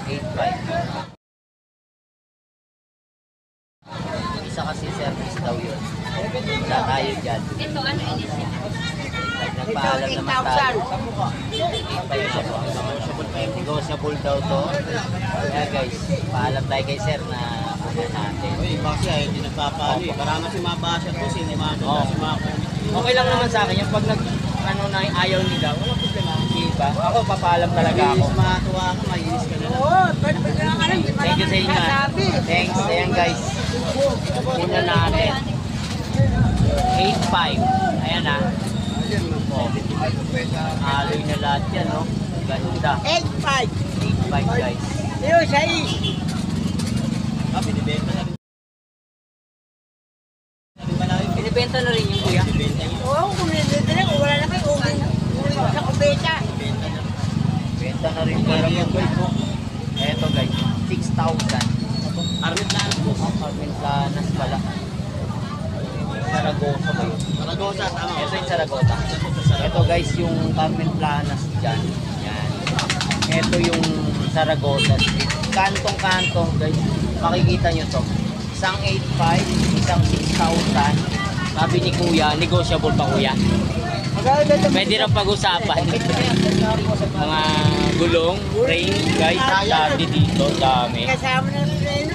8.5. Isa kasi service daw yun. Wala tayo dyan. Ito, ano inisip? Nagpaalam naman tayo. 8.5. Negotiable daw to. Kaya guys, paalam tayo kay sir na ano natin. Uy, kasi ay hindi nagpapalo eh. Para kasi mabasa po si Okay lang naman sa akin yung pag nag ano na ayaw nila, wala problema. Diba? Ako papaalam talaga ako. Matuwa ka, mahinis ka na lang. Oo, pwede ba lang alam? Thank you sa inyo. Thanks. Ayan guys. Una natin. 8.5. Ayan ah. Oh. Aloy na lahat yan, no? Ganda. 8.5. 8.5 guys. Pero siya Ah, binibenta na rin. Binibenta na rin yung kuya. oo, kung nilito lang, wala na kayo. Uwi ko sa kubeta. Benta na rin para yung guys. Eto guys, 6,000. Arnit na po. Carmen Planas pala. Saragosa ba yun? Maragosa, tama. Ito yung Saragosa. Ito guys yung Carmen Planas dyan. Yan. Ito yung Saragosa. Kantong-kanto guys. Makikita nyo to. Isang 8.5, isang 6,000. Sabi ni kuya, negotiable pa kuya. Pwede rin pag-usapan. Mga gulong, frame guys. Dati dito, dami. Kasama na rin rin.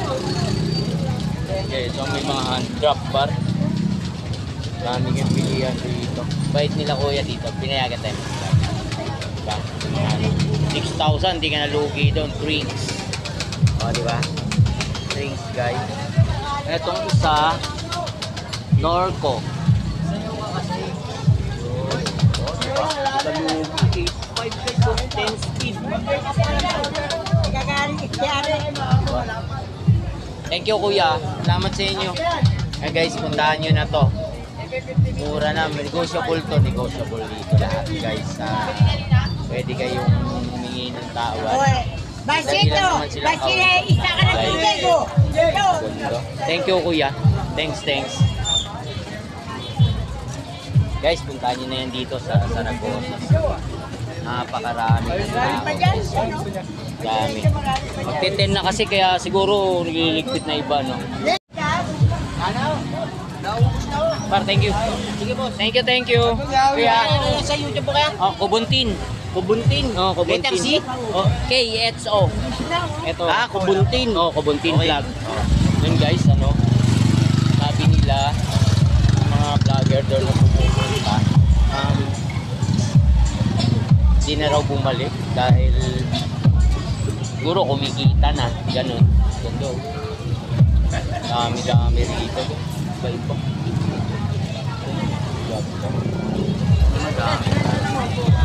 Okay, so may mga hand drop bar. Daming yung pilihan dito. Bait nila kuya dito. Pinayagan tayo. Diba? 6,000, di ka nalugi doon. Drinks. O, diba? Drinks, guys. Etong isa, Norco. O, diba? Nalugi. 8.5 guys. 10 speed. Thank you kuya. Salamat sa inyo. Eh guys, puntahan nyo na to. Mura na, negotiable to, negotiable dito lahat guys. Pwede kayong humingi ng tawad. Basito! Basito! Isa ka na tubig ko! Thank you kuya. Thanks. Guys, puntahan nyo na yan dito sa Saragosa. Napakarami. Dami. Magte-10 na kasi kaya siguro nililigpit na iba, no? Par, thank you. Sige po. Thank you. Kuya. Sa YouTube kaya? Oh, Kubuntin. Oh, Kubuntin. Letter C? Oh, KXO. Ito. Kubuntin. Oh, Kubuntin vlog. Oh. Yun guys, ano? Sabi nila mga vlogger doon na pupunta. Hindi na raw bumalik dahil siguro kumikita na. Ganun. Ganda. Dami rito. Iba-iba. Dami.